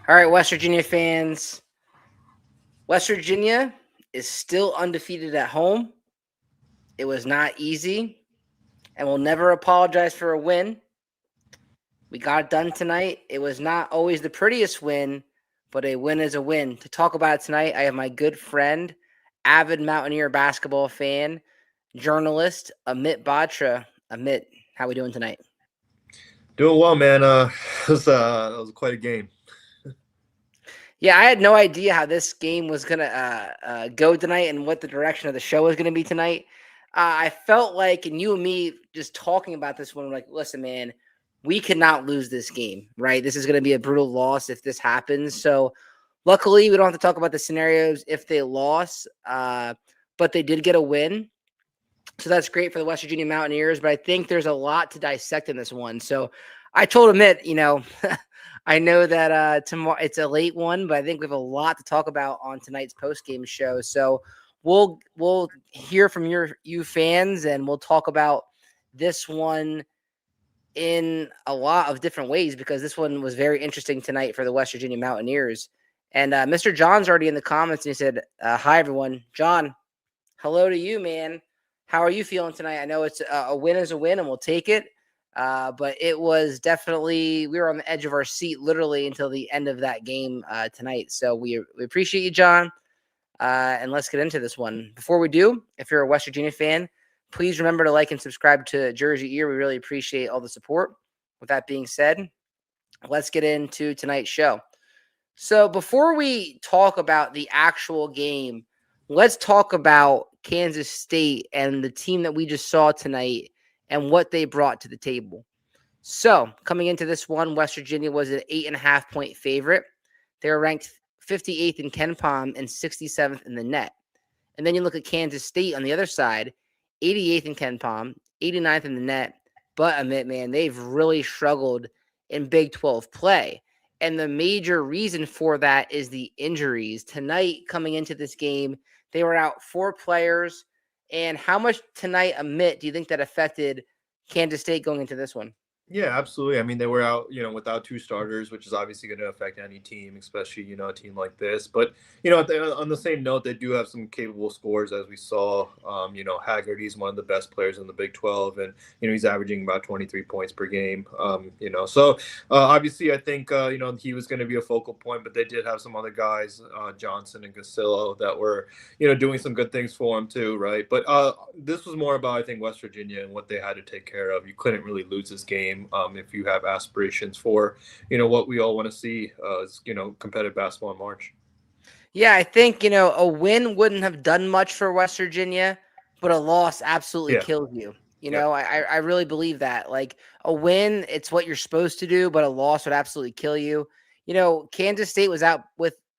All right, West Virginia fans. West Virginia is still undefeated at home. It was not easy, and we'll never apologize for a win. We got it done tonight. It was not always the prettiest win, but a win is a win. To talk about it tonight, I have my good friend, avid Mountaineer basketball fan, journalist, Amit Batra. Amit, how we doing tonight? Doing well, man. It was quite a game. Yeah, I had no idea how this game was gonna go tonight and what the direction of the show was gonna be tonight. I felt like, and you and me just talking about this one, like, listen, man, we cannot lose this game, right? This is gonna be a brutal loss if this happens. So, luckily, we don't have to talk about the scenarios if they lost, but they did get a win. So that's great for the West Virginia Mountaineers. But I think there's a lot to dissect in this one. So I told Amit, I know that tomorrow it's a late one, but I think we have a lot to talk about on tonight's post game show. So we'll hear from you fans, and we'll talk about this one in a lot of different ways because this one was very interesting tonight for the West Virginia Mountaineers. And Mr. John's already in the comments, and he said, "Hi everyone, John. Hello to you, man. How are you feeling tonight? I know it's a win is a win, and we'll take it." But it was definitely, we were on the edge of our seat literally until the end of that game tonight. So we appreciate you, John. And let's get into this one. Before we do, if you're a West Virginia fan, please remember to like and subscribe to JerseyEER. We really appreciate all the support. With that being said, let's get into tonight's show. So before we talk about the actual game, let's talk about Kansas State and the team that we just saw tonight and what they brought to the table. So coming into this one, West Virginia was an 8.5-point favorite. They were ranked 58th in KenPom and 67th in the net. And then you look at Kansas State on the other side, 88th in KenPom, 89th in the net. But Amit, man, they've really struggled in Big 12 play. And the major reason for that is the injuries. Tonight, coming into this game, they were out 4 players. And how much tonight, Amit, do you think that affected Kansas State going into this one? Yeah, absolutely. I mean, they were out, without 2 starters, which is obviously going to affect any team, especially, a team like this. But, on the same note, they do have some capable scorers, as we saw. Haggerty's one of the best players in the Big 12, and, he's averaging about 23 points per game. So obviously, I think, he was going to be a focal point, but they did have some other guys, Johnson and Gasillo, that were, doing some good things for him too, right? But this was more about, I think, West Virginia and what they had to take care of. You couldn't really lose this game. If you have aspirations for, what we all want to see is, competitive basketball in March. Yeah, I think, a win wouldn't have done much for West Virginia, but a loss absolutely kills you. I really believe that. Like a win, it's what you're supposed to do, but a loss would absolutely kill you. Kansas State was out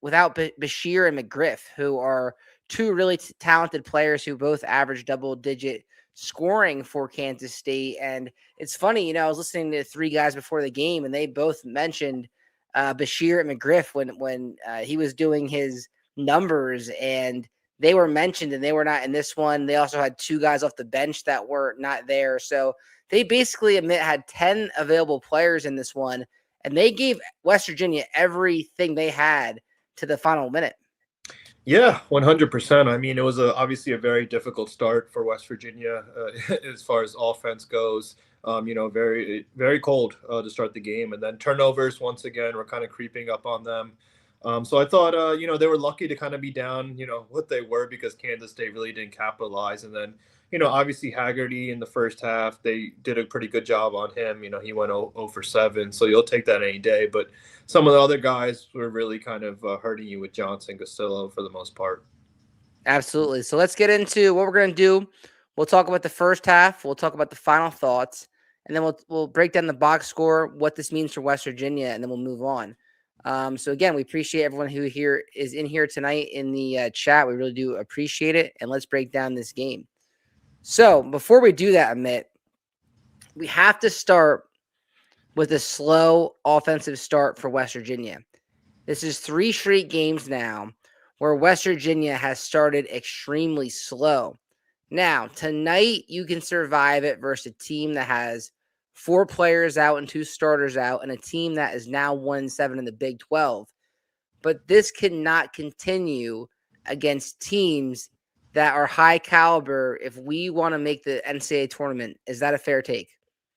without Bashir and McGriff, who are 2 really talented players who both average double-digit scoring for Kansas State. And it's funny, I was listening to 3 guys before the game, and they both mentioned Bashir and McGriff when he was doing his numbers, and they were mentioned and they were not in this one. They also had 2 guys off the bench that were not there. So they basically had 10 available players in this one, and they gave West Virginia everything they had to the final minute. Yeah, 100%. I mean, it was obviously a very difficult start for West Virginia as far as offense goes. Very, very cold to start the game. And then turnovers, once again, were kind of creeping up on them. So I thought, they were lucky to kind of be down, what they were, because Kansas State really didn't capitalize. And then, obviously Haggerty in the first half, they did a pretty good job on him. He went 0 for 7, so you'll take that any day. But some of the other guys were really kind of hurting you with Johnson, Gasillo for the most part. Absolutely. So let's get into what we're going to do. We'll talk about the first half. We'll talk about the final thoughts, and then we'll break down the box score, what this means for West Virginia, and then we'll move on. So again, we appreciate everyone who is in here tonight in the chat. We really do appreciate it. And let's break down this game. So before we do that, Amit, we have to start with a slow offensive start for West Virginia. This is 3 straight games now where West Virginia has started extremely slow. Now, tonight you can survive it versus a team that has 4 players out and 2 starters out, and a team that is now 1-7 in the Big 12. but this cannot continue against teams that are high caliber if we want to make the NCAA tournament. Is that a fair take?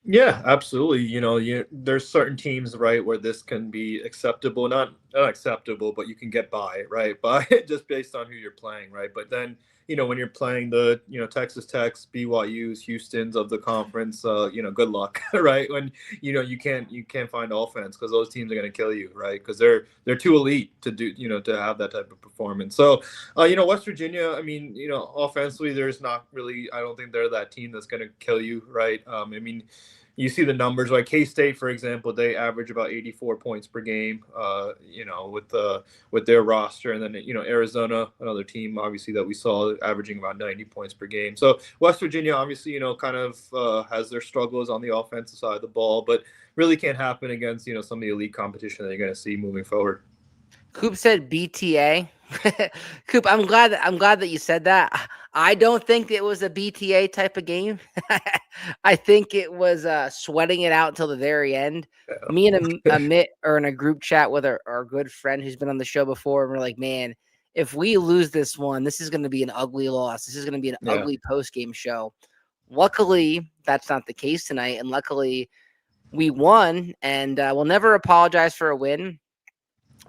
Yeah, absolutely. There's certain teams, right, where this can be acceptable, not acceptable, but you can get by, right, by just based on who you're playing, right. But then, when you're playing the, Texas Tech's, BYU's, Houston's of the conference, good luck, right. When you can't find offense because those teams are going to kill you, right, because they're too elite to do, to have that type of performance. So, West Virginia, I mean, offensively, there's not really, I don't think they're that team that's going to kill you, right. I mean, you see the numbers like K-State, for example, they average about 84 points per game, with their roster. And then, Arizona, another team, obviously, that we saw averaging about 90 points per game. So West Virginia, obviously, kind of has their struggles on the offensive side of the ball, but really can't happen against, some of the elite competition that you're going to see moving forward. Coop said BTA. Coop, I'm glad that you said that. I don't think it was a BTA type of game. I think it was sweating it out until the very end. Yeah. Me and Amit are in a group chat with our good friend who's been on the show before, and we're like, man, if we lose this one, this is going to be an ugly loss. This is going to be an ugly post-game show. Luckily, that's not the case tonight, and luckily we won, and we'll never apologize for a win.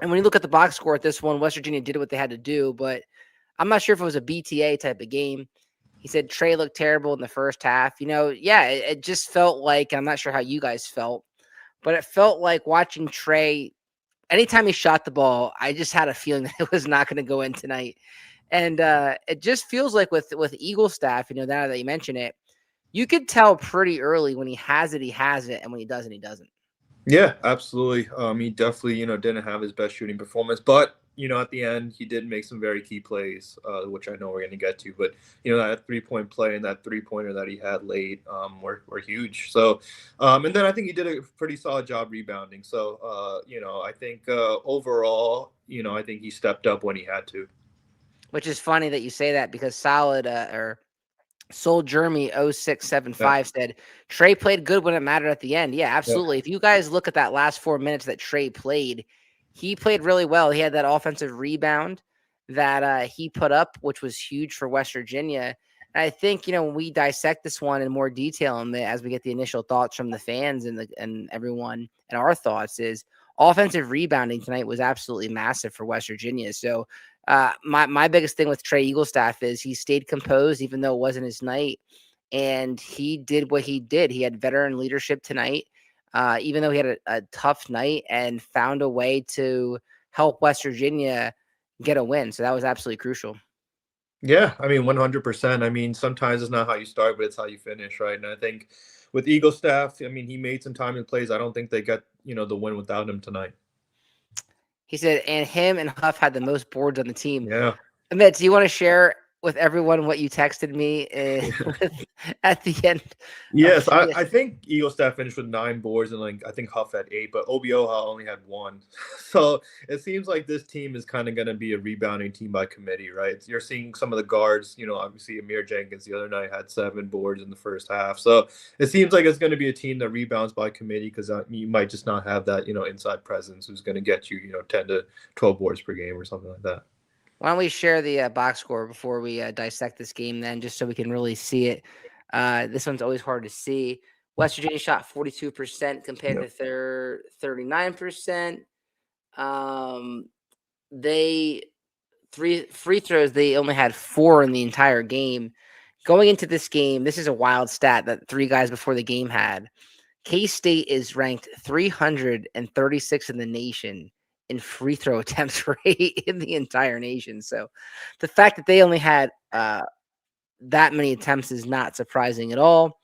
And when you look at the box score at this one, West Virginia did what they had to do, but I'm not sure if it was a BTA type of game. He said Trey looked terrible in the first half. It just felt like, I'm not sure how you guys felt, but it felt like watching Trey, anytime he shot the ball, I just had a feeling that it was not going to go in tonight. And it just feels like with Eagle staff, now that you mention it, you could tell pretty early when he has it, and when he doesn't, he doesn't. Yeah, absolutely. He definitely, didn't have his best shooting performance, but at the end, he did make some very key plays, which I know we're going to get to. But that 3-point play and that 3-pointer that he had late were huge. So, and then I think he did a pretty solid job rebounding. So, I think overall, I think he stepped up when he had to. Which is funny that you say that because Solid or Soul Jeremy 0675 said Trey played good when it mattered at the end. Yeah, absolutely. If you guys look at that last 4 minutes that Trey played, he played really well. He had that offensive rebound that he put up, which was huge for West Virginia. And I think, when we dissect this one in more detail as we get the initial thoughts from the fans and everyone and our thoughts is offensive rebounding tonight was absolutely massive for West Virginia. So my biggest thing with Trey Eaglestaff is he stayed composed, even though it wasn't his night. And he did what he did. He had veteran leadership tonight, even though he had a tough night, and found a way to help West Virginia get a win. So that was absolutely crucial. Yeah, I mean, 100%. I mean, sometimes it's not how you start, but it's how you finish, right? And I think with Eaglestaff, I mean, he made some timely plays. I don't think they got, the win without him tonight. He said, and him and Huff had the most boards on the team. Yeah. Amit, do you want to share with everyone what you texted me at the end? Yes, I think Eaglestaff finished with 9 boards, and I think Huff had 8, but Obioha only had 1. So it seems like this team is kind of going to be a rebounding team by committee, right? You're seeing some of the guards, obviously Amir Jenkins the other night had 7 boards in the first half. So it seems like it's going to be a team that rebounds by committee because you might just not have that, inside presence who's going to get you, 10 to 12 boards per game or something like that. Why don't we share the box score before we dissect this game then, just so we can really see it. This one's always hard to see. West Virginia shot 42% compared to their 39%. They free throws, they only had 4 in the entire game. Going into this game, this is a wild stat that 3 guys before the game had. K-State is ranked 336 in the nation in free throw attempts rate in the entire nation. So the fact that they only had that many attempts is not surprising at all.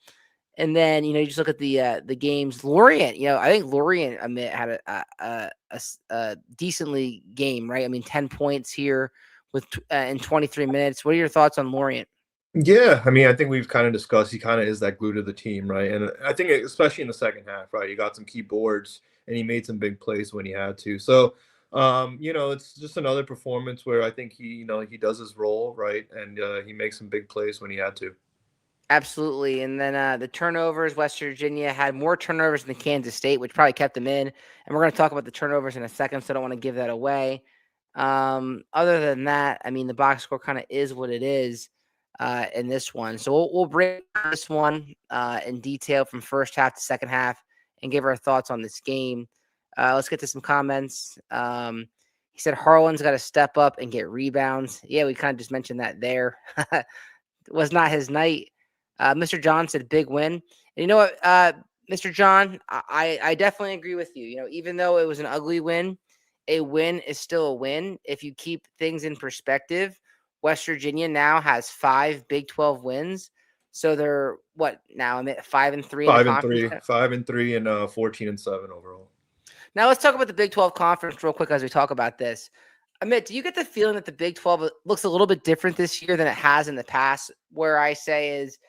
And then, you just look at the games. Lorient, I think Lorient had a decently game, right? I mean, 10 points here with in 23 minutes. What are your thoughts on Lorient? Yeah, I mean, I think we've kind of discussed he kind of is that glue to the team, right? And I think especially in the second half, right? He got some key boards and he made some big plays when he had to. So, it's just another performance where I think he does his role, right? And he makes some big plays when he had to. Absolutely. And then the turnovers, West Virginia had more turnovers than Kansas State, which probably kept them in. And we're going to talk about the turnovers in a second, so I don't want to give that away. Other than that, I mean, the box score kind of is what it is in this one. So we'll break down this one in detail from first half to second half and give our thoughts on this game. Let's get to some comments. He said Harlan's got to step up and get rebounds. Yeah, we kind of just mentioned that there. Was not his night. Mr. John said big win. And you know what, Mr. John, I definitely agree with you. You know, even though it was an ugly win, a win is still a win. If you keep things in perspective, West Virginia now has 5 Big 12 wins. So they're what now? I'm at 5-3 in the conference. 5-3, and 14-7 overall. Now let's talk about the Big 12 conference real quick as we talk about this. Amit, do you get the feeling that the Big 12 looks a little bit different this year than it has in the past? Where I say is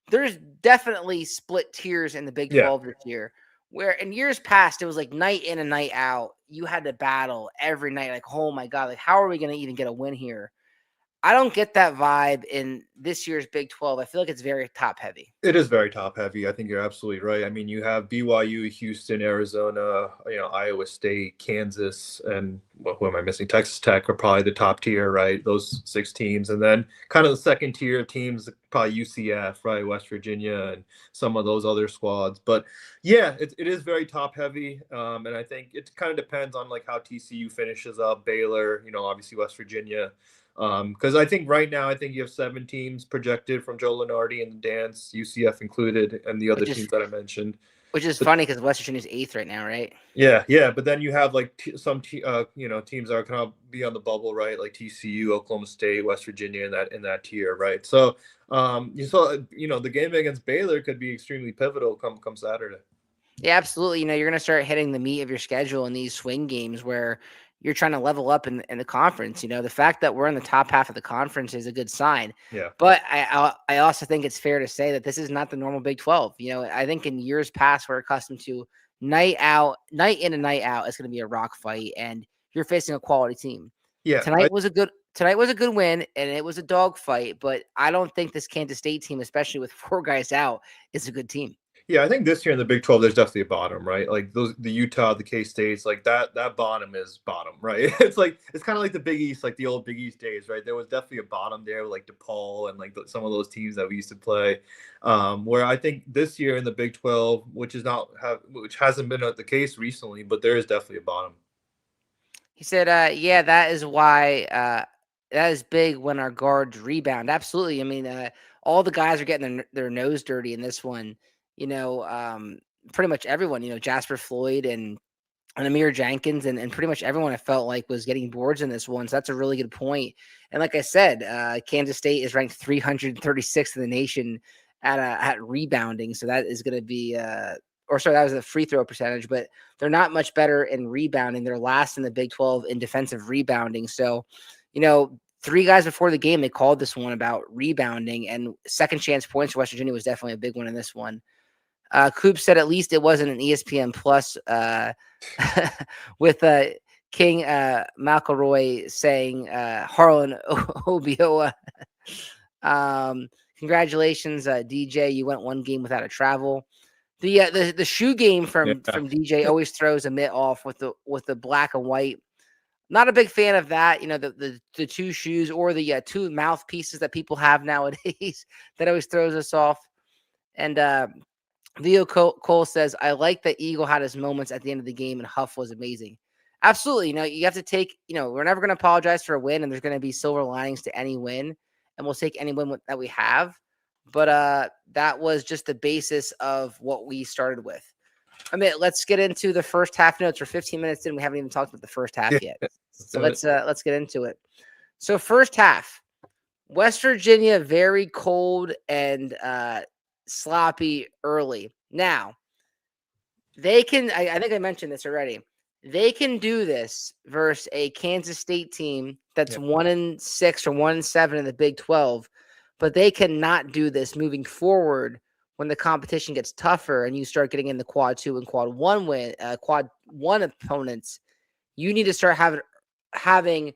there's definitely split tiers in the Big 12 this year. Where in years past, it was like night in and night out. You had to battle every night. Like, oh my God, like how are we going to even get a win here? I don't get that vibe in this year's Big 12. I feel like it's very top heavy. It is very top heavy. I think you're absolutely right. I mean, you have BYU, Houston, Arizona, Iowa State, Kansas, and who am I missing? Texas Tech are probably the top tier, right? Those 6 teams. And then kind of the second tier of teams, probably UCF, right? West Virginia and some of those other squads. But yeah, it is very top heavy. And I think it kind of depends on like how TCU finishes up, Baylor, obviously West Virginia. Because I think right now, you have 7 teams projected from Joe Lunardi and the dance, UCF included, and the other teams that I mentioned. Which is funny because West Virginia's 8th right now, right? Yeah. But then you have like some teams that are kind of be on the bubble, right? Like TCU, Oklahoma State, West Virginia in that tier, right? So you saw, the game against Baylor could be extremely pivotal come Saturday. Yeah, absolutely. You're going to start hitting the meat of your schedule in these swing games where you're trying to level up in the conference. The fact that we're in the top half of the conference is a good sign. Yeah. But I also think it's fair to say that this is not the normal Big 12. I think in years past, we're accustomed to night in and night out. It's going to be a rock fight, and you're facing a quality team. Yeah. Tonight was a good win, and it was a dog fight. But I don't think this Kansas State team, especially with 4 guys out, is a good team. Yeah, I think this year in the Big 12, there's definitely a bottom, right? Like the Utah, the K-States, like that bottom is bottom, right? It's kind of like the Big East, like the old Big East days, right? There was definitely a bottom there with like DePaul and like some of those teams that we used to play. Where I think this year in the Big 12, which hasn't been the case recently, but there is definitely a bottom. He said, yeah, that is why that is big when our guards rebound. Absolutely. I mean, all the guys are getting their nose dirty in this one. Pretty much everyone, Jasper Floyd and Amir Jenkins and pretty much everyone I felt like was getting boards in this one. So that's a really good point. And like I said, Kansas State is ranked 336th in the nation at rebounding. So that is going to be that was the free throw percentage, but they're not much better in rebounding. They're last in the Big 12 in defensive rebounding. So, 3 guys before the game, they called this one about rebounding, and second chance points for West Virginia was definitely a big one in this one. Coop said at least it wasn't an ESPN Plus with King McElroy saying Harlan Obioa. Congratulations, DJ. You went 1 game without a travel. The shoe game from DJ always throws a mitt off with the black and white. Not a big fan of that. The 2 shoes or the 2 mouthpieces that people have nowadays that always throws us off. And Leo Cole says, I like that Eagle had his moments at the end of the game and Huff was amazing. Absolutely. You have to take, we're never going to apologize for a win, and there's going to be silver linings to any win, and we'll take any win that we have. But that was just the basis of what we started with. I mean, let's get into the first half notes. We're 15 minutes in. We haven't even talked about the first half yet. So let's get into it. So first half, West Virginia, very cold and sloppy early. Now, they can, I think I mentioned this already. They can do this versus a Kansas State team that's 1-6 or 1-7 in the Big 12, but they cannot do this moving forward when the competition gets tougher and you start getting in the quad 2 and quad 1 opponents. You need to start having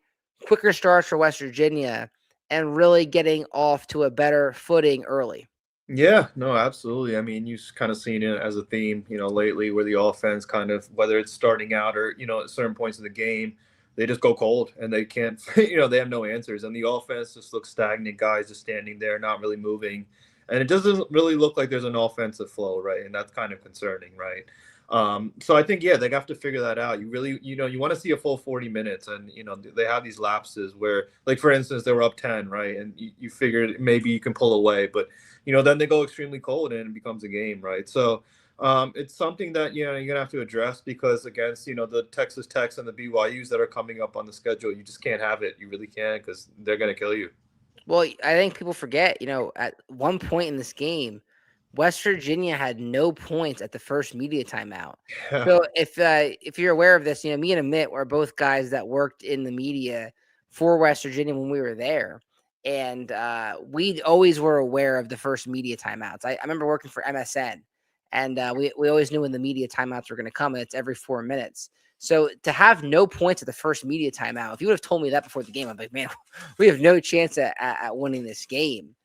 quicker starts for West Virginia and really getting off to a better footing early. Yeah, no, absolutely. I mean, you've kind of seen it as a theme, lately where the offense kind of, whether it's starting out or, at certain points of the game, they just go cold and they can't, they have no answers. And the offense just looks stagnant. Guys just standing there, not really moving. And it doesn't really look like there's an offensive flow, right? And that's kind of concerning, right? So I think, they have to figure that out. You really, you want to see a full 40 minutes. And, they have these lapses where, like, for instance, they were up 10, right? And you figured maybe you can pull away. But, then they go extremely cold and it becomes a game, right? So it's something that, you're going to have to address because against, the Texas Techs and the BYUs that are coming up on the schedule, you just can't have it. You really can't because they're going to kill you. Well, I think people forget, at one point in this game, West Virginia had no points at the first media timeout. Yeah. So if you're aware of this, me and Amit were both guys that worked in the media for West Virginia when we were there. And we always were aware of the first media timeouts. I remember working for MSN, and we always knew when the media timeouts were going to come, and it's every 4 minutes. So to have no points at the first media timeout, if you would have told me that before the game, I'm like, man, we have no chance at winning this game.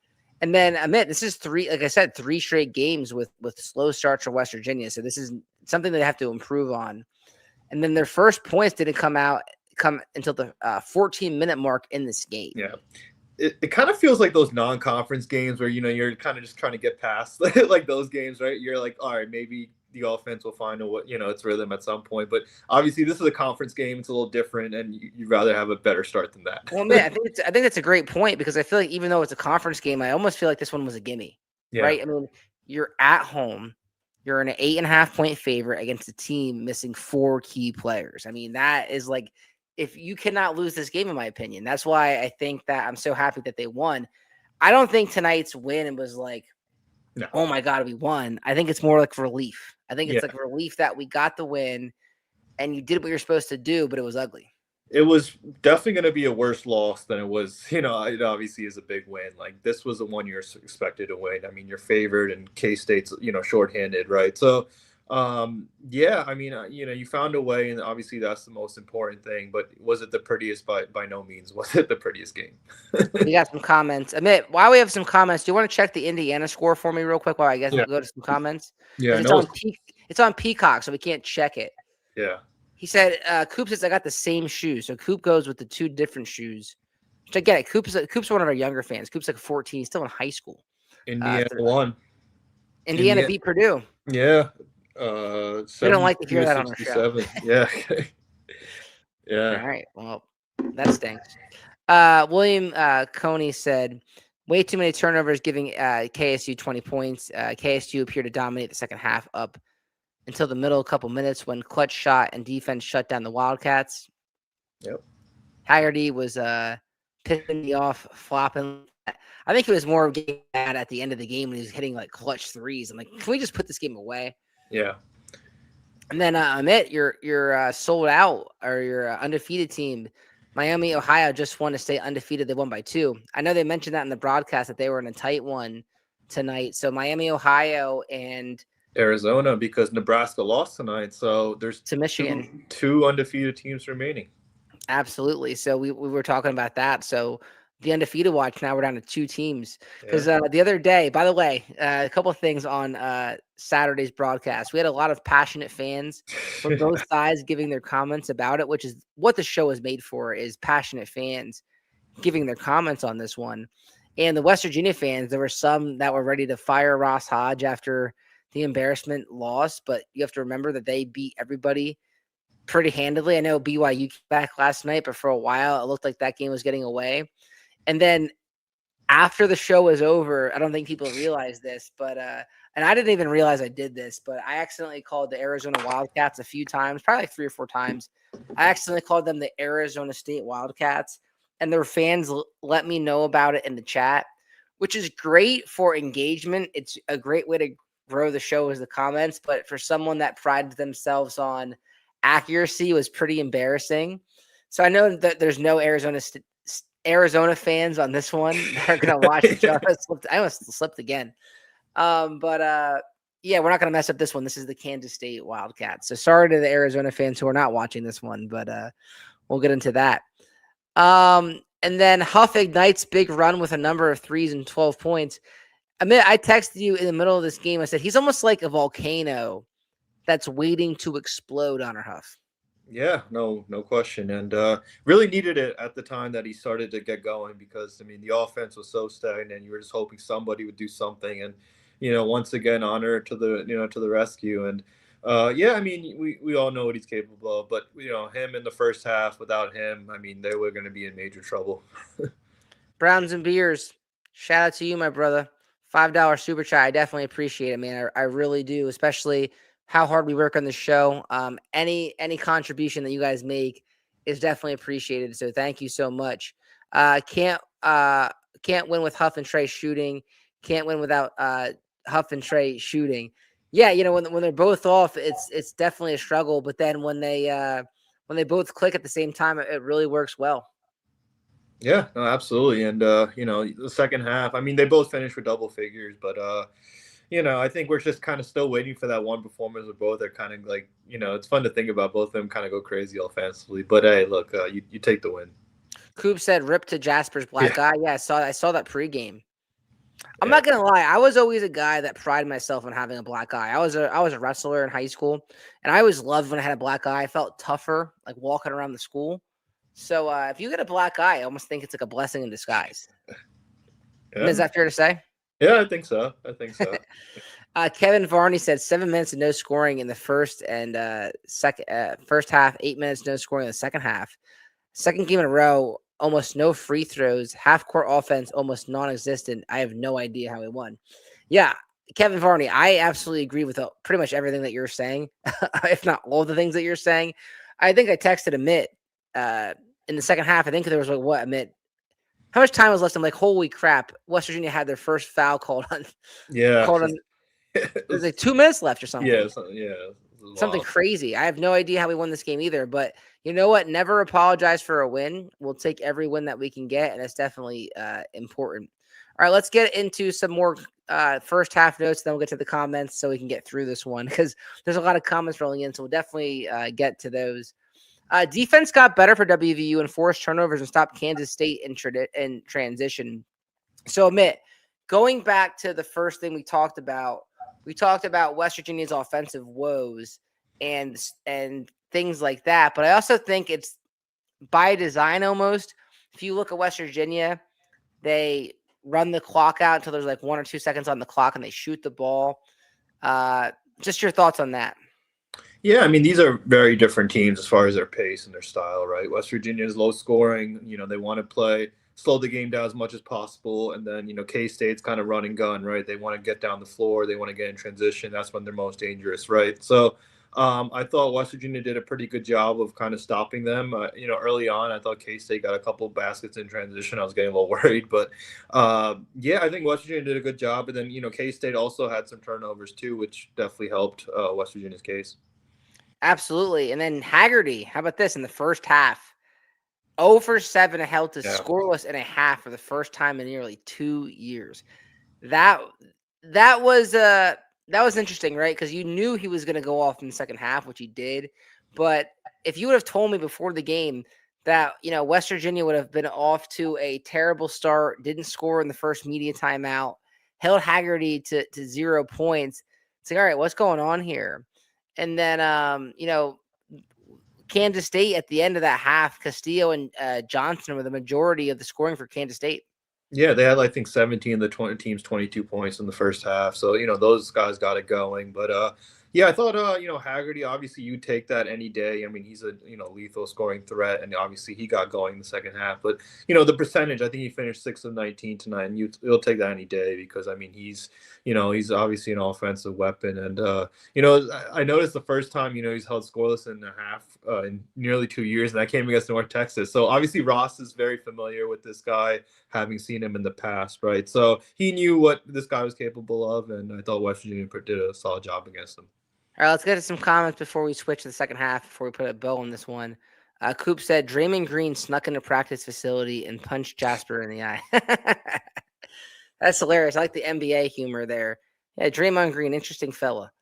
And then Amit, this is like I said, 3 straight games with slow starts for West Virginia. So this is something they have to improve on. And then their first points didn't come until the 14-minute mark in this game. Yeah. It kind of feels like those non-conference games where, you're kind of just trying to get past like those games, right? You're like, all right, maybe the offense will find its rhythm at some point. But obviously this is a conference game. It's a little different and you'd rather have a better start than that. Well, man, I think that's a great point because I feel like even though it's a conference game, I almost feel like this one was a gimme, right? I mean, you're at home. You're an 8.5-point favorite against a team missing 4 key players. I mean, that is like, if you cannot lose this game, in my opinion. That's why I think that I'm so happy that they won. I don't think tonight's win was like, oh my God, we won. I think it's more like relief. I think it's like relief that we got the win and you did what you're supposed to do, but it was ugly. It was definitely going to be a worse loss than it was, it obviously is a big win. Like this was the one you're expected to win. I mean, you're favored and K-State's, shorthanded, right? So, I mean, you found a way and obviously that's the most important thing, but was it the prettiest? By no means was it the prettiest game. We got some comments. Amit, while we have some comments, do you want to check the Indiana score for me real quick while I guess we'll go to some comments? Yeah, it's on Peacock, so we can't check it. Yeah. He said, Coop says, I got the same shoes. So Coop goes with the 2 different shoes. Which I get it. Coop's one of our younger fans. Coop's like 14. He's still in high school. Indiana won. Indiana beat Purdue. Yeah. We don't like to hear that on our show. Yeah. Yeah. All right. Well, that stinks. William Coney said, way too many turnovers giving KSU 20 points. KSU appeared to dominate the second half up until the middle couple minutes when clutch shot and defense shut down the Wildcats. Yep. Haggerty was pissing me off, flopping. I think he was more getting mad at the end of the game when he was hitting like clutch threes. I'm like, can we just put this game away? Yeah. And then Amit, you're sold out, or your undefeated team, Miami, Ohio, just won to stay undefeated. They won by 2. I know they mentioned that in the broadcast that they were in a tight one tonight. So Miami, Ohio, and Arizona, because Nebraska lost tonight. So there's to Michigan, two undefeated teams remaining. Absolutely. So we were talking about that. So the undefeated watch, now we're down to 2 teams. Because the other day, by the way, a couple of things on Saturday's broadcast. We had a lot of passionate fans from both sides giving their comments about it, which is what the show is made for, is passionate fans giving their comments on this one. And the West Virginia fans, there were some that were ready to fire Ross Hodge after the embarrassment loss, but you have to remember that they beat everybody pretty handily. I know BYU came back last night, but for a while it looked like that game was getting away. And then after the show was over, I don't think people realized this, but and I didn't even realize I did this, but I accidentally called the Arizona Wildcats a few times, probably like 3 or 4 times. I accidentally called them the Arizona State Wildcats, and their fans let me know about it in the chat, which is great for engagement. It's a great way to grow the show as the comments, but for someone that prides themselves on accuracy, was pretty embarrassing. So I know that there's no Arizona fans on this one that are going to watch the show. I almost slipped again. Yeah, we're not going to mess up this one. This is the Kansas State Wildcats. So sorry to the Arizona fans who are not watching this one, but we'll get into that. And then Huff ignites big run with a number of 3s and 12 points. I texted you in the middle of this game. I said, he's almost like a volcano that's waiting to explode on our Huff. Yeah, no question, and really needed it at the time that he started to get going because I mean the offense was so stagnant. You were just hoping somebody would do something, and once again, honor to the to the rescue. And yeah, I mean we all know what he's capable of, but him in the first half, without him, I mean they were going to be in major trouble. Browns and beers. Shout out to you, my brother. $5 super chat. I definitely appreciate it, man. I really do, especially how hard we work on the show. Any contribution that you guys make is definitely appreciated. So thank you so much. Can't win with Huff and Trey shooting. Can't win without Huff and Trey shooting. Yeah, when they're both off, it's definitely a struggle. But then when they both click at the same time, it really works well. Yeah, no, absolutely. And the second half, I mean, they both finished with double figures, but I think we're just kind of still waiting for that one performance where both are kind of like, it's fun to think about both of them kind of go crazy offensively. But hey, look, you take the win. Coop said, "Rip to Jasper's black Yeah, eye." Yeah, I saw that pregame. I'm yeah, not gonna lie. I was always a guy that prided myself on having a black eye. I was a wrestler in high school, and I always loved when I had a black eye. I felt tougher, like walking around the school. So if you get a black eye, I almost think it's like a blessing in disguise. I mean, yeah, is that fair to say? yeah. I think so. I think so. Kevin Varney said 7 minutes of no scoring in the first and first half, 8 minutes no scoring in the second half. Second game in a row, almost no free throws, half court offense almost non-existent. I have no idea how we won. Yeah, Kevin Varney, I absolutely agree with pretty much everything that you're saying, if not all the things that you're saying. I think I texted Amit in the second half. I think there was like what Amit. How much time was left? I'm like, holy crap! West Virginia had their first foul called on. Yeah, Called on. There's like 2 minutes left or something. yeah, yeah. It was Something wild. crazy. I have no idea how we won this game either, but you know what? Never apologize for a win. We'll take every win that we can get, and it's definitely important. All right, let's get into some more first half notes. Then we'll get to the comments so we can get through this one because there's a lot of comments rolling in. So we'll definitely get to those. Defense got better for WVU and forced turnovers and stopped Kansas State in transition. So, Amit, going back to the first thing we talked about West Virginia's offensive woes and things like that. But I also think it's by design almost. If you look at West Virginia, they run the clock out until there's like 1 or 2 seconds on the clock and they shoot the ball. Just your thoughts on that. Yeah, I mean, these are very different teams as far as their pace and their style, right? West Virginia is low scoring. They want to play, slow the game down as much as possible. And then, K State's kind of run and gun, right? They want to get down the floor. They want to get in transition. That's when they're most dangerous, right? So I thought West Virginia did a pretty good job of kind of stopping them. Early on, I thought K State got a couple of baskets in transition. I was getting a little worried. But yeah, I think West Virginia did a good job. And then, K State also had some turnovers too, which definitely helped West Virginia's case. Absolutely. And then Haggerty, how about this in the first half? 0 for 7 held to Yeah. scoreless in a half for the first time in nearly 2 years. That was interesting, right? Because you knew he was going to go off in the second half, which he did. But if you would have told me before the game that West Virginia would have been off to a terrible start, didn't score in the first media timeout, held Haggerty to 0 points, it's like, all right, what's going on here? And then Kansas State at the end of that half, Castillo and Johnson were the majority of the scoring for Kansas State. Yeah, they had I think 17 of the 20 teams 22 points in the first half. So, those guys got it going. But yeah, I thought Haggerty, obviously you take that any day. I mean, he's a lethal scoring threat, and obviously he got going in the second half. But the percentage, I think he finished 6 of 19 tonight, and you'll take that any day because I mean he's obviously an offensive weapon. And I noticed the first time he's held scoreless in a half in nearly 2 years, and that came against North Texas. So obviously Ross is very familiar with this guy, having seen him in the past, right? So he knew what this guy was capable of, and I thought West Virginia did a solid job against him. All right, let's get to some comments before we switch to the second half, before we put a bow on this one. Coop said, Draymond Green snuck into practice facility and punched Jasper in the eye. That's hilarious. I like the NBA humor there. Yeah, Draymond Green, interesting fella.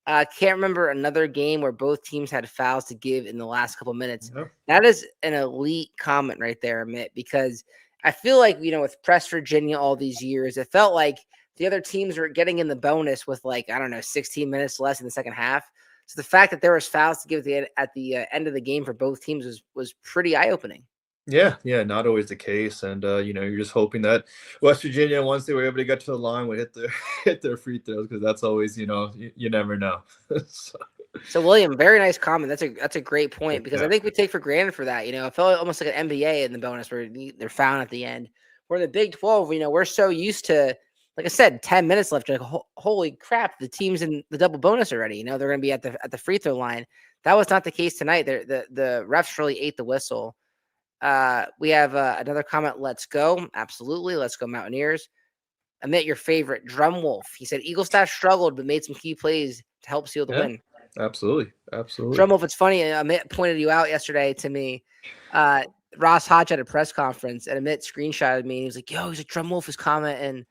Can't remember another game where both teams had fouls to give in the last couple minutes. Yeah. That is an elite comment right there, Amit, because I feel like, with Press Virginia all these years, it felt like the other teams were getting in the bonus with 16 minutes less in the second half. So the fact that there was fouls to give at the end of the game for both teams was pretty eye opening. Yeah, yeah, not always the case, and you're just hoping that West Virginia, once they were able to get to the line, would hit their hit their free throws, because that's always, you never know. So, So William, very nice comment. That's a great point, because I yeah, think we take for granted for that. It felt almost like an NBA in the bonus where they're found at the end. Where the Big 12, we're so used to, like I said, 10 minutes left. You're like, holy crap, the team's in the double bonus already. They're going to be at the free throw line. That was not the case tonight. The refs really ate the whistle. We have another comment. Let's go. Absolutely. Let's go Mountaineers. Admit your favorite, Drum Wolf. He said Eagle staff struggled, but made some key plays to help seal the yeah, win. absolutely, absolutely. Drum Wolf, it's funny. Amit pointed you out yesterday to me. Ross Hodge at a press conference, and Amit screenshotted me. And he was like, "Yo, he's like Drum Wolf is commenting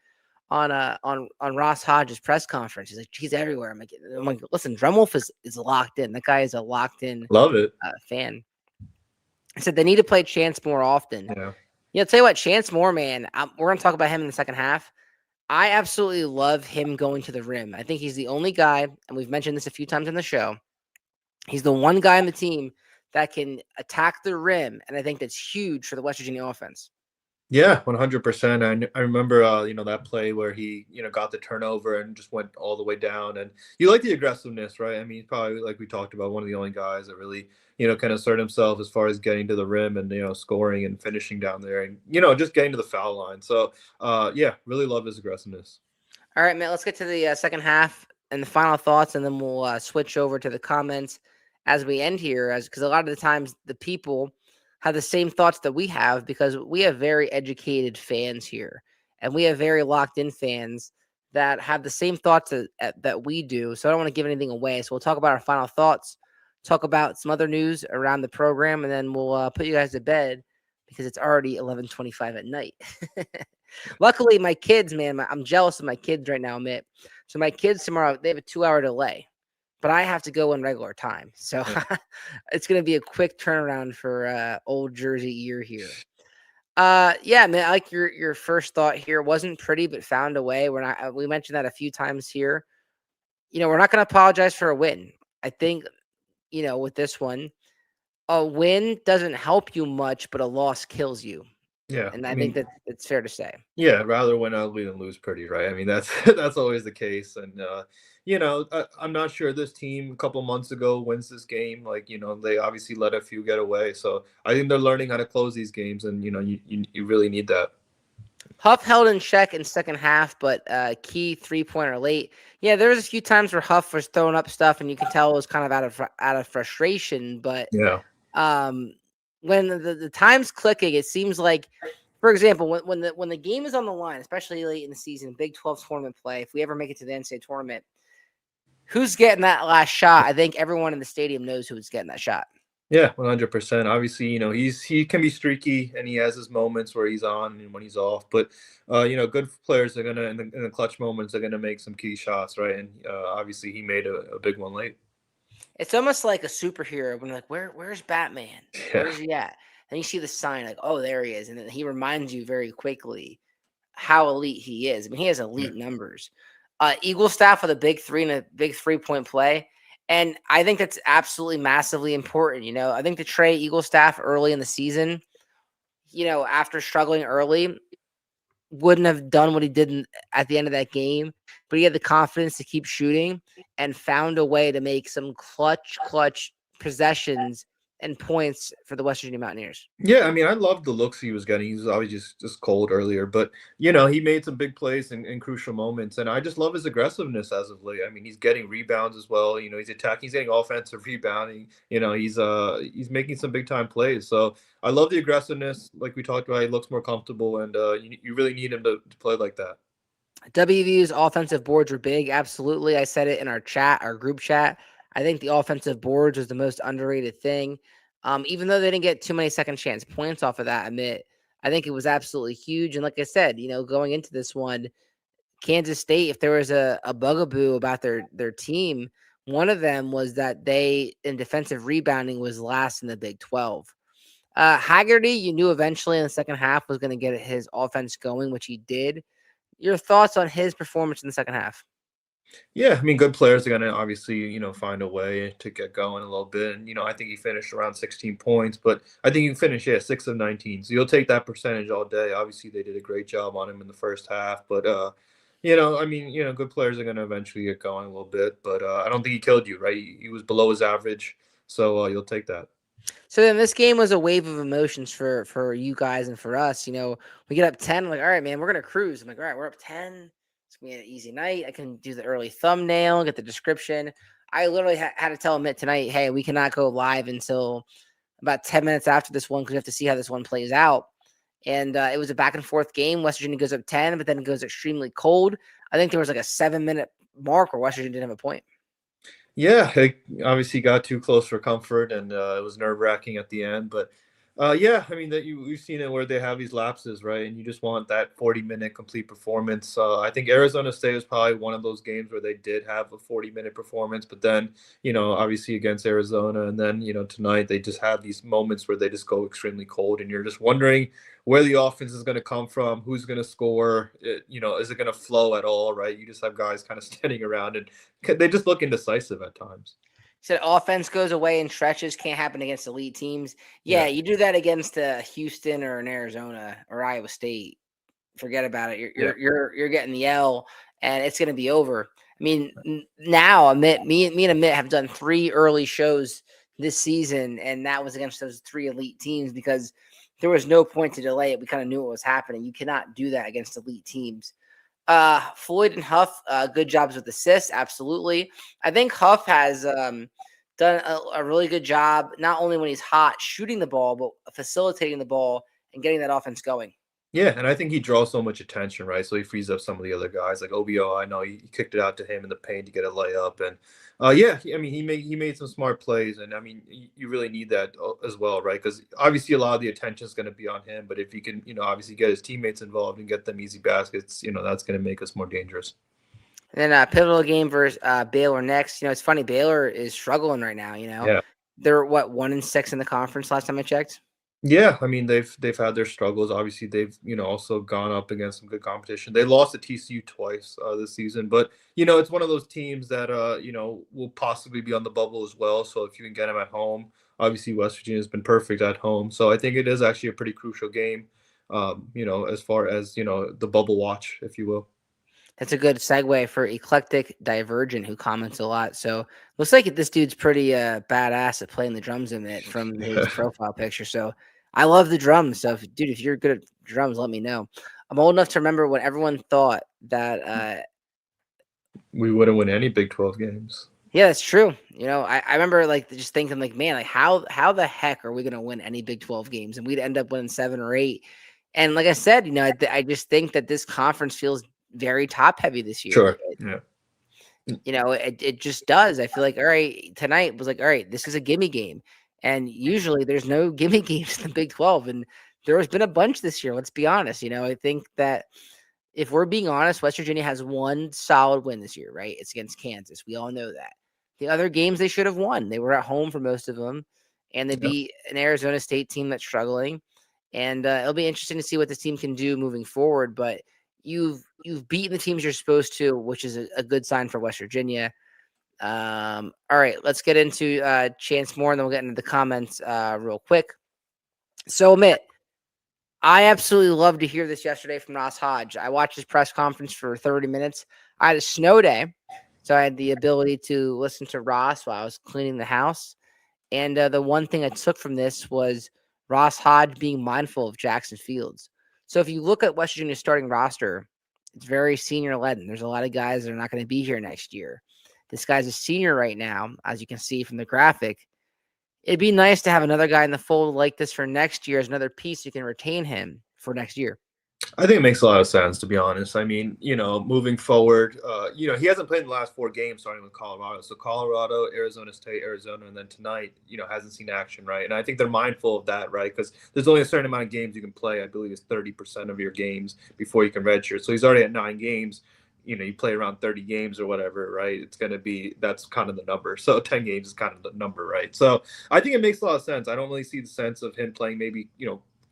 on Ross Hodge's press conference. He's like, he's everywhere." I'm like, listen, Drum Wolf is locked in. That guy is a locked in Love it. fan. I said they need to play Chance more often. Yeah. I'll tell you what, Chance Moore, man, we're going to talk about him in the second half. I absolutely love him going to the rim. I think he's the only guy, and we've mentioned this a few times in the show, he's the one guy on the team that can attack the rim, and I think that's huge for the West Virginia offense. Yeah, 100%. I remember, that play where he, got the turnover and just went all the way down. And you like the aggressiveness, right? I mean, he's probably, like we talked about, one of the only guys that really, can assert himself as far as getting to the rim and, scoring and finishing down there and, just getting to the foul line. So, yeah, really love his aggressiveness. All right, man, let's get to the second half and the final thoughts, and then we'll switch over to the comments as we end here, because a lot of the times the people have the same thoughts that we have, because we have very educated fans here, and we have very locked in fans that have the same thoughts that we do. So I don't want to give anything away. So we'll talk about our final thoughts, talk about some other news around the program, and then we'll put you guys to bed, because it's already 11:25 at night. Luckily, my kids, man, I'm jealous of my kids right now, Mitt. So my kids tomorrow, they have a 2-hour delay, but I have to go in regular time. So it's going to be a quick turnaround for old JerseyEER here. Yeah, man, I like your first thought here. Wasn't pretty, but found a way. We mentioned that a few times here. We're not going to apologize for a win. I think, with this one, a win doesn't help you much, but a loss kills you. Yeah, And I think that it's fair to say. Yeah, rather win ugly than lose pretty, right? I mean, that's that's always the case. And I'm not sure this team a couple months ago wins this game. Like, they obviously let a few get away. So I think they're learning how to close these games, and you really need that. Huff held in check in second half, but key 3-pointer late. Yeah, there was a few times where Huff was throwing up stuff, and you can tell it was kind of out of frustration. But Yeah. When the time's clicking, it seems like, for example, when the game is on the line, especially late in the season, Big 12 tournament play, if we ever make it to the NCAA tournament, who's getting that last shot? I think everyone in the stadium knows who's getting that shot. Yeah, 100%. Obviously, he can be streaky, and he has his moments where he's on and when he's off. But good players are gonna in the clutch moments are gonna make some key shots, right? And obviously, he made a big one late. It's almost like a superhero when you're like, where's Batman? Where's he at? And you see the sign, like, oh, there he is. And then he reminds you very quickly how elite he is. I mean, he has elite numbers. Eagle staff with a big 3 and a big 3-point play. And I think that's absolutely massively important. I think the Trey Eagle staff early in the season, after struggling early, wouldn't have done what he did at the end of that game, but he had the confidence to keep shooting and found a way to make some clutch possessions and points for the West Virginia Mountaineers. Yeah, I mean, I loved the looks he was getting. He was obviously just cold earlier, but he made some big plays in crucial moments, and I just love his aggressiveness as of late. I mean, he's getting rebounds as well. He's attacking, he's getting offensive rebounding. He's making some big time plays. So I love the aggressiveness, like we talked about. He looks more comfortable, and you really need him to play like that. WVU's offensive boards were big. Absolutely, I said it in our group chat. I think the offensive boards was the most underrated thing. Even though they didn't get too many second chance points off of that, I think it was absolutely huge. And like I said, going into this one, Kansas State, if there was a bugaboo about their team, one of them was that they, in defensive rebounding, was last in the Big 12. Haggerty, you knew eventually in the second half was going to get his offense going, which he did. Your thoughts on his performance in the second half? Yeah, I mean, good players are going to obviously, find a way to get going a little bit. And, I think he finished around 16 points, but I think he finished, 6 of 19. So you'll take that percentage all day. Obviously, they did a great job on him in the first half. But, I mean, good players are going to eventually get going a little bit. But I don't think he killed you, right? He was below his average. So you'll take that. So then this game was a wave of emotions for you guys and for us. We get up 10, I'm like, all right, man, we're gonna cruise. I'm like, all right, we're up 10. It's gonna be an easy night. I can do the early thumbnail, get the description. I literally had to tell Mitt tonight, hey, we cannot go live until about 10 minutes after this one because we have to see how this one plays out. And it was a back and forth game. West Virginia goes up 10, but then it goes extremely cold. I think there was like a 7-minute mark where West Virginia didn't have a point. Yeah, it obviously got too close for comfort, and it was nerve-wracking at the end. But yeah, I mean that we've seen it where they have these lapses, right? And you just want that 40-minute complete performance. I think Arizona State was probably one of those games where they did have a 40-minute performance, but then obviously against Arizona, and then tonight they just have these moments where they just go extremely cold, and you're just wondering where the offense is going to come from, who's going to score, is it going to flow at all, right? You just have guys kind of standing around and they just look indecisive at times. Said offense goes away in stretches, can't happen against elite teams. Yeah, you do that against Houston or an Arizona or Iowa State. Forget about it. You're getting the L, and it's going to be over. I mean, now me and Amit have done 3 early shows this season, and that was against those 3 elite teams because there was no point to delay it. We kind of knew what was happening. You cannot do that against elite teams. Floyd and Huff, good jobs with assists. Absolutely. I think Huff has done a really good job, not only when he's hot shooting the ball, but facilitating the ball and getting that offense going. Yeah, and I think he draws so much attention, right? So he frees up some of the other guys, like OBO. I know he kicked it out to him in the paint to get a layup, and yeah, I mean he made some smart plays, and I mean you really need that as well, right? Because obviously a lot of the attention is going to be on him, but if he can, obviously get his teammates involved and get them easy baskets, that's going to make us more dangerous. And then pivotal game versus Baylor next. It's funny, Baylor is struggling right now. Yeah. They're 1-6 in the conference last time I checked. Yeah, I mean they've had their struggles. Obviously, they've also gone up against some good competition. They lost to TCU twice this season, but it's one of those teams that will possibly be on the bubble as well. So if you can get them at home, obviously West Virginia has been perfect at home. So I think it is actually a pretty crucial game. As far as the bubble watch, if you will. That's a good segue for Eclectic Divergent, who comments a lot. So looks like this dude's pretty badass at playing the drums in it from his profile picture. So I love the drums. So if you're good at drums, let me know. I'm old enough to remember when everyone thought that we wouldn't win any Big 12 games. Yeah, that's true. I remember just thinking man, how the heck are we going to win any Big 12 games? And we'd end up winning 7 or 8. And like I said, I just think that this conference feels very top heavy this year. Sure. Yeah. It just does. I feel like, all right, tonight was like, all right, this is a gimme game. And usually there's no gimme games in the Big 12. And there has been a bunch this year. Let's be honest. I think that if we're being honest, West Virginia has one solid win this year, right? It's against Kansas. We all know that. The other games they should have won. They were at home for most of them. And they beat an Arizona State team that's struggling. And it'll be interesting to see what this team can do moving forward. But you've beaten the teams you're supposed to, which is a good sign for West Virginia. All right, let's get into Chance Moore, and then we'll get into the comments real quick. So, Mitt, I absolutely loved to hear this yesterday from Ross Hodge. I watched his press conference for 30 minutes. I had a snow day, so I had the ability to listen to Ross while I was cleaning the house. And the one thing I took from this was Ross Hodge being mindful of Jackson Fields. So if you look at West Virginia's starting roster, it's very senior-led, and there's a lot of guys that are not going to be here next year. This guy's a senior right now, as you can see from the graphic. It'd be nice to have another guy in the fold like this for next year as another piece you can retain him for next year. I think it makes a lot of sense, to be honest. I mean, moving forward, he hasn't played in the last 4 games starting with Colorado. So Colorado, Arizona State, Arizona, and then tonight, hasn't seen action, right? And I think they're mindful of that, right? Because there's only a certain amount of games you can play. I believe it's 30% of your games before you can redshirt. So he's already at 9 games. You play around 30 games or whatever, right? It's going to be, that's kind of the number. So 10 games is kind of the number, right? So I think it makes a lot of sense. I don't really see the sense of him playing maybe,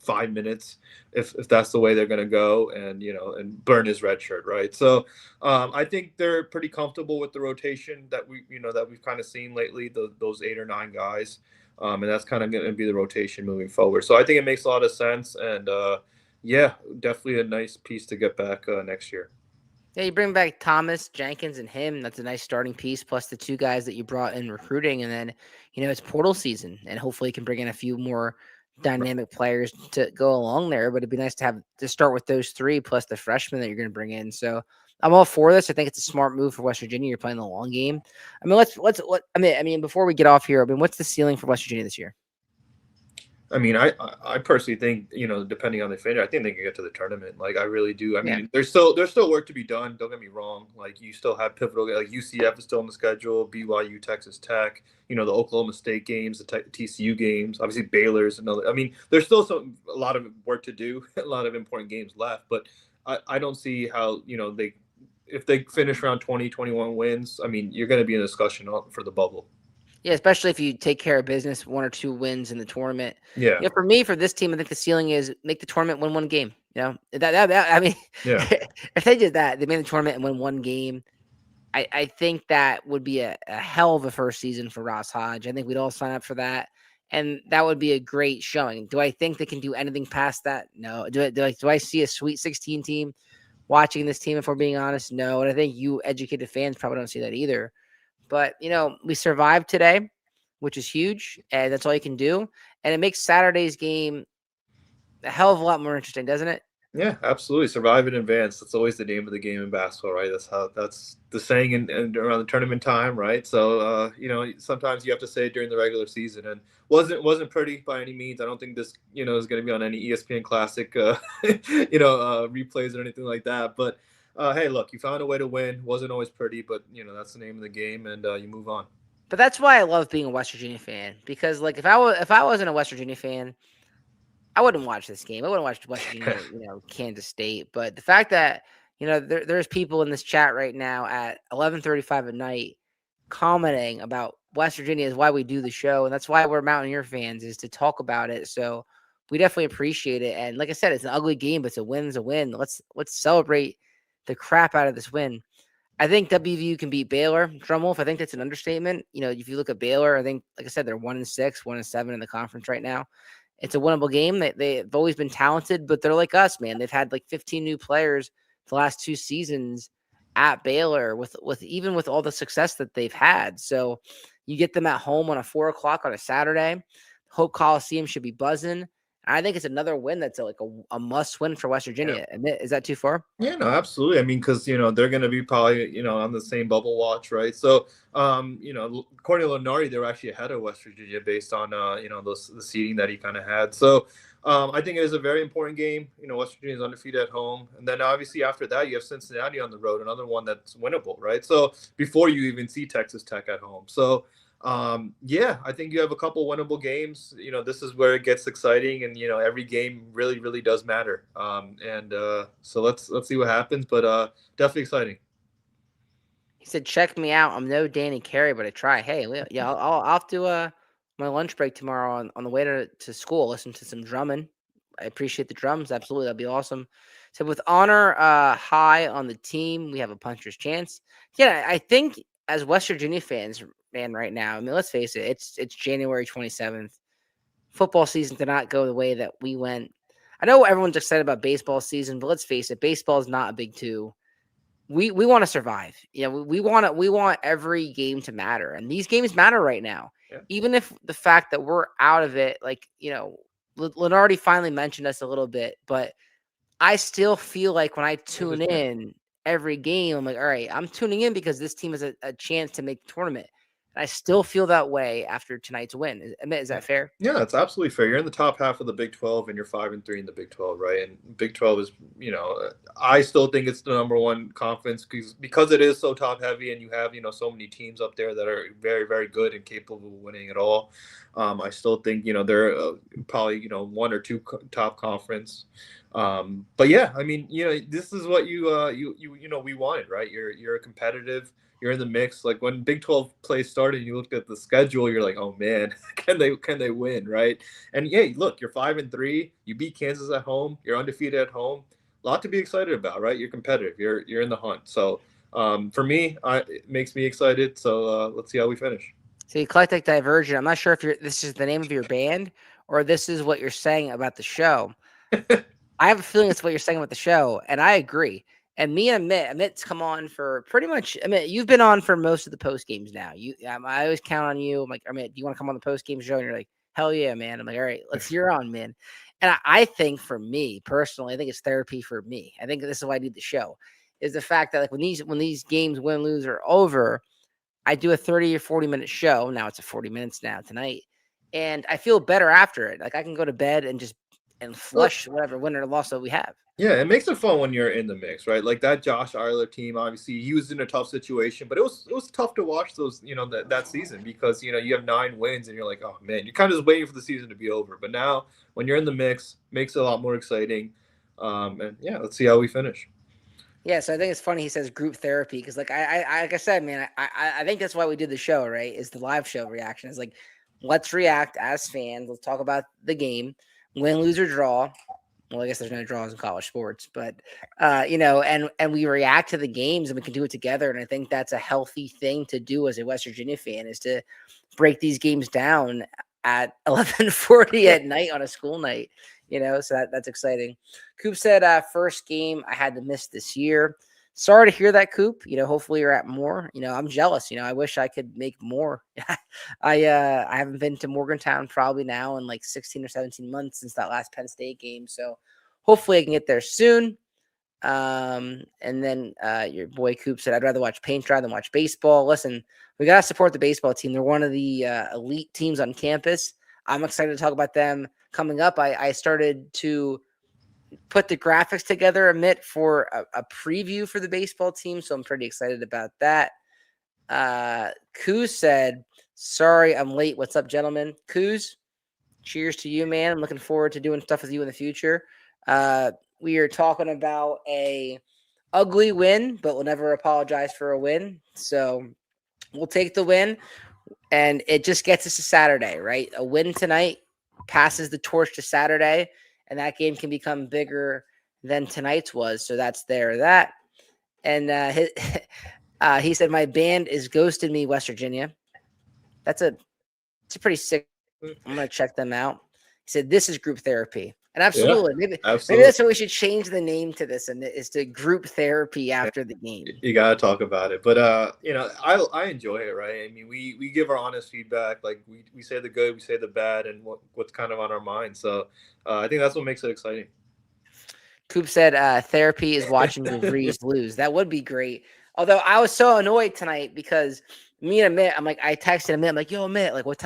5 minutes if that's the way they're going to go, and and burn his red shirt, right? So I think they're pretty comfortable with the rotation that we've kind of seen lately, those 8 or 9 guys, and that's kind of going to be the rotation moving forward. So I think it makes a lot of sense, and yeah, definitely a nice piece to get back next year. Yeah, you bring back Thomas, Jenkins, and him. That's a nice starting piece, plus the 2 guys that you brought in recruiting. And then, it's portal season, and hopefully you can bring in a few more dynamic players to go along there. But it'd be nice to start with those 3 plus the freshmen that you're going to bring in. So I'm all for this. I think it's a smart move for West Virginia. You're playing the long game. I mean, before we get off here, what's the ceiling for West Virginia this year? I mean, I personally think, depending on the finish, I think they can get to the tournament. Like, I really do. I mean, there's still work to be done. Don't get me wrong. Like, you still have pivotal, like UCF is still on the schedule, BYU, Texas Tech, the Oklahoma State games, the TCU games, obviously Baylor's another. I mean, there's still a lot of work to do, a lot of important games left. But I don't see how, if they finish around 20, 21 wins, I mean, you're going to be in a discussion for the bubble. Yeah, especially if you take care of business, 1 or 2 wins in the tournament. Yeah. For me, for this team, I think the ceiling is make the tournament, win 1 game. I mean, yeah. If they did that, they made the tournament and win 1 game. I think that would be a hell of a first season for Ross Hodge. I think we'd all sign up for that, and that would be a great showing. Do I think they can do anything past that? No. Do I see a Sweet 16 team watching this team? If we're being honest, no. And I think you educated fans probably don't see that either. But, we survived today, which is huge, and that's all you can do. And it makes Saturday's game a hell of a lot more interesting, doesn't it? Yeah, absolutely. Survive and advance. That's always the name of the game in basketball, right? That's the saying in around the tournament time, right? So, sometimes you have to say it during the regular season, and wasn't pretty by any means. I don't think this, is going to be on any ESPN Classic, replays or anything like that. But hey, look, you found a way to win. Wasn't always pretty, but that's the name of the game, and you move on. But that's why I love being a West Virginia fan, because like if I wasn't a West Virginia fan, I wouldn't watch this game. I wouldn't watch West Virginia, Kansas State. But the fact that there's people in this chat right now at 11:35 at night commenting about West Virginia is why we do the show, and that's why we're Mountaineer fans, is to talk about it. So we definitely appreciate it. And like I said, it's an ugly game, but it's a win's a win. Let's celebrate the crap out of this win. I think WVU can beat Baylor. Drumwolf, I think that's an understatement. If you look at Baylor, I think, like I said, they're 1-6, 1-7 in the conference right now. It's a winnable game. They've always been talented, but they're like us, man. They've had like 15 new players the last 2 seasons at Baylor with even with all the success that they've had. So you get them at home on a 4:00 on a Saturday. Hope Coliseum should be buzzing. I think it's another win that's a must win for West Virginia. Yeah. Is that too far? Yeah, no, absolutely. I mean, because they're going to be probably on the same bubble watch, right? So, according to Lenari, they were actually ahead of West Virginia based on the seeding that he kind of had. So, I think it is a very important game. West Virginia is undefeated at home, and then obviously after that you have Cincinnati on the road, another one that's winnable, right? So before you even see Texas Tech at home, so. Yeah, I think you have a couple winnable games. This is where it gets exciting, and every game really, really does matter. So let's see what happens, but definitely exciting. He said, "Check me out. I'm no Danny Carey, but I try." Hey, yeah, I'll have to my lunch break tomorrow on the way to school. Listen to some drumming. I appreciate the drums. Absolutely, that'd be awesome. So with honor high on the team, we have a puncher's chance. Yeah, I think as West Virginia fans. Man, right now, I mean, let's face it, it's January 27th. Football season did not go the way that we went. I know everyone's excited about baseball season, but let's face it, baseball is not a big 2. We want to survive. We want every game to matter, and these games matter right now. Yeah. Even if the fact that we're out of it, Lenardi finally mentioned us a little bit, but I still feel like when I tune in every game, I'm like, all right, I'm tuning in because this team has a chance to make the tournament. I still feel that way after tonight's win. Is that fair? Yeah, that's absolutely fair. You're in the top half of the Big 12, and you're 5-3 in the Big 12, right? And Big 12 is, I still think it's the number one conference because it is so top heavy, and you have, so many teams up there that are very, very good and capable of winning it all. I still think, they're probably, 1 or 2 top conference. But yeah, I mean, this is what we wanted, right? You're a competitive you're in the mix. Like when Big 12 play started, you looked at the schedule, you're like, oh man, can they win, right? And yeah, look, you're 5-3. You beat Kansas at home. You're undefeated at home. A lot to be excited about, right? You're competitive. You're in the hunt. So for me, it makes me excited. So let's see how we finish. So Eclectic Divergent. I'm not sure if this is the name of your band or this is what you're saying about the show. I have a feeling it's what you're saying about the show, and I agree. And me and Amit's come on for pretty much. Amit, you've been on for most of the post games now. I always count on you. I'm like, Amit, do you want to come on the post game show? And you're like, hell yeah, man. I'm like, all right, you're on, man. And I think for me personally, I think it's therapy for me. I think this is why I do the show, is the fact that like when these games win lose are over, I do a 30 or 40-minute show. Now it's a 40 minutes now tonight, and I feel better after it. Like I can go to bed and just flush whatever win or loss that we have. Yeah, it makes it fun when you're in the mix, right? Like that Josh Eiler team, obviously he was in a tough situation, but it was tough to watch those, that season because you have 9 wins and you're like, oh man, you're kind of just waiting for the season to be over. But now when you're in the mix, makes it a lot more exciting. And yeah, let's see how we finish. Yeah, so I think it's funny he says group therapy because, like like I said, man, I think that's why we did the show, right? Is the live show reaction is like, let's react as fans. Let's talk about the game, win, lose, or draw. Well, I guess there's no draws in college sports, but and we react to the games and we can do it together. And I think that's a healthy thing to do as a West Virginia fan is to break these games down at 11:40 at night on a school night. So that's exciting. Coop said, first game I had to miss this year. Sorry to hear that, Coop. Hopefully you're at more. I'm jealous. I wish I could make more. I haven't been to Morgantown probably now in like 16 or 17 months since that last Penn State game. So hopefully I can get there soon. And then your boy Coop said, I'd rather watch paint dry than watch baseball. Listen, we got to support the baseball team. They're one of the elite teams on campus. I'm excited to talk about them coming up. I started to put the graphics together a bit for a preview for the baseball team, so I'm pretty excited about that. Kuz said, sorry, I'm late. What's up, gentlemen? Kuz, cheers to you, man. I'm looking forward to doing stuff with you in the future. We are talking about a ugly win, but we'll never apologize for a win. So we'll take the win, and it just gets us to Saturday, right? A win tonight passes the torch to Saturday, and that game can become bigger than tonight's was. So that's that. And he said, my band is Ghosted Me, West Virginia. It's a pretty sick. I'm going to check them out. He said, this is group therapy. And absolutely, maybe that's what we should change the name to this, and is to group therapy after the game. You gotta talk about it, but I enjoy it, right? I mean, we give our honest feedback, like we say the good, we say the bad, and what's kind of on our mind. So I think that's what makes it exciting. Coop said, therapy is watching DeVries lose. That would be great. Although I was so annoyed tonight because me and Amit, I texted Amit, I'm like, yo, Amit, like what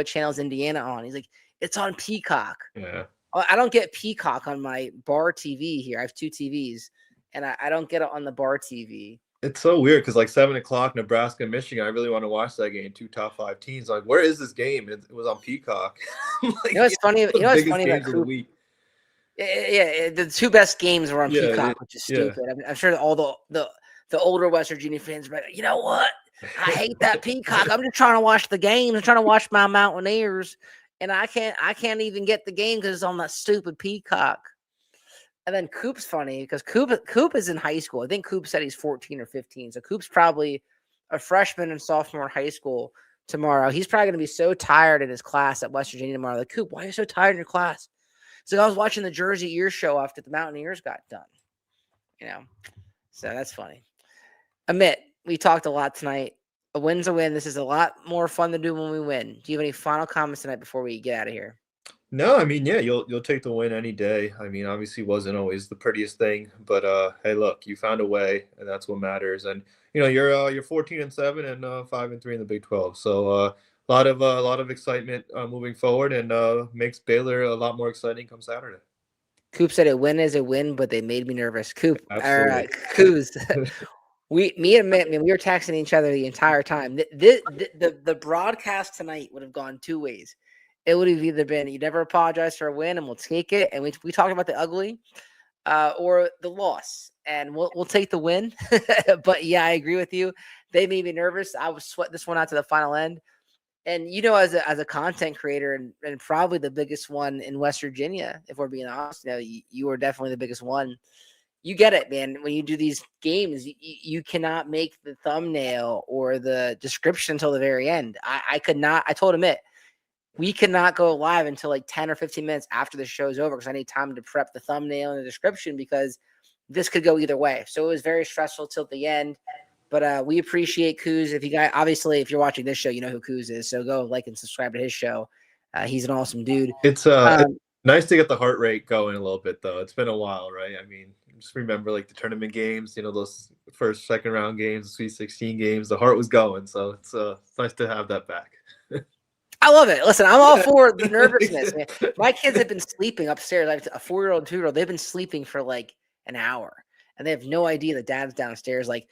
channel is Indiana on? He's like, it's on Peacock. Yeah. I don't get Peacock on my bar TV here. I have 2 TVs, and I don't get it on the bar TV. It's so weird because like 7:00, Nebraska, Michigan. I really want to watch that game. 2 top 5 teams. Like, where is this game? It was on Peacock. Like, it's funny. It's funny that Coop, the 2 best games were on Peacock, which is stupid. I'm sure all the older West Virginia fans are like, you know what? I hate that Peacock. I'm just trying to watch the game. I'm trying to watch my Mountaineers. And I can't even get the game because it's on that stupid Peacock. And then Coop's funny because Coop is in high school. I think Coop said he's 14 or 15. So Coop's probably a freshman and sophomore in high school tomorrow. He's probably going to be so tired in his class at West Virginia tomorrow. Like, Coop, why are you so tired in your class? So I was watching the JerseyEER show after the Mountaineers got done. So that's funny. Amit, we talked a lot tonight. A win's a win. This is a lot more fun to do when we win. Do you have any final comments tonight before we get out of here? No, I mean, yeah, you'll take the win any day. I mean, obviously, wasn't always the prettiest thing, but hey, look, you found a way, and that's what matters. And you're 14-7 and 5-3 in the Big 12. So a lot of excitement moving forward, and makes Baylor a lot more exciting come Saturday. Coop said a win is a win, but they made me nervous. Coop, Coos. Me and Mitt, we were texting each other the entire time. The broadcast tonight would have gone 2 ways. It would have either been, you never apologize for a win and we'll take it, and we talked about the ugly, or the loss, and we'll take the win. But yeah, I agree with you. They made me nervous. I was sweating this one out to the final end. And, as a content creator and probably the biggest one in West Virginia, if we're being honest, you are definitely the biggest one. You get it, man. When you do these games, you cannot make the thumbnail or the description until the very end. I could not. I told him we cannot go live until like 10 or 15 minutes after the show's over because I need time to prep the thumbnail and the description because this could go either way. So it was very stressful till the end. But we appreciate Kuz. If you're watching this show, you know who Kuz is. So go like and subscribe to his show. He's an awesome dude. It's nice to get the heart rate going a little bit, though. It's been a while, right? I mean, just remember like the tournament games, those first, second round games, Sweet 16 games. The heart was going, so it's nice to have that back. I love it. Listen, I'm all for the nervousness, man. My kids have been sleeping upstairs. I have a 4-year-old, 2-year-old. They've been sleeping for like an hour, and they have no idea that Dad's downstairs. Like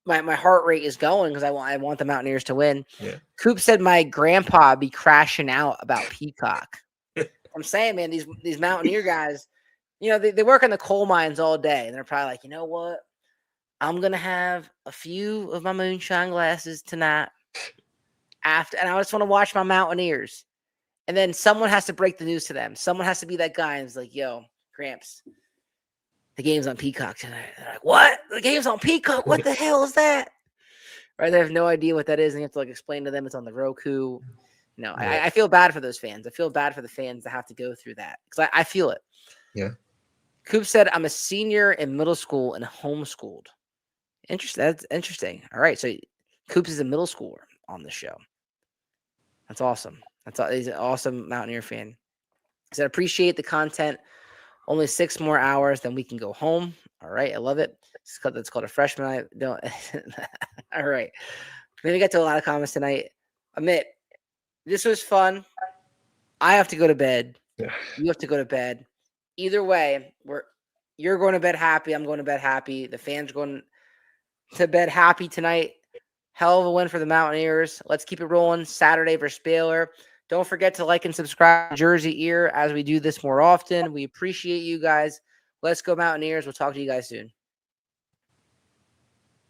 my heart rate is going because I want the Mountaineers to win. Yeah. Coop said my grandpa be crashing out about Peacock. I'm saying, man, these Mountaineer guys, they work in the coal mines all day, and they're probably like, you know what? I'm gonna have a few of my moonshine glasses tonight. And I just want to watch my Mountaineers. And then someone has to break the news to them. Someone has to be that guy and it's like, yo, Gramps, the game's on Peacock tonight. They're like, what? The game's on Peacock? What the hell is that? Right? They have no idea what that is. And you have to explain to them it's on the Roku. No, yeah. I feel bad for those fans. I feel bad for the fans that have to go through that because I feel it. Yeah. Coop said, I'm a senior in middle school and homeschooled. Interesting. That's interesting. All right. So Coops is a middle schooler on the show. That's awesome. He's an awesome Mountaineer fan. He said, appreciate the content. Only 6 more hours, then we can go home. All right. I love it. That's called a freshman. I don't. All right. We got to a lot of comments tonight. Amit, this was fun. I have to go to bed. Yeah. You have to go to bed. Either way, you're going to bed happy. I'm going to bed happy. The fans are going to bed happy tonight. Hell of a win for the Mountaineers. Let's keep it rolling. Saturday versus Baylor. Don't forget to like and subscribe to JerseyEER as we do this more often. We appreciate you guys. Let's go Mountaineers. We'll talk to you guys soon.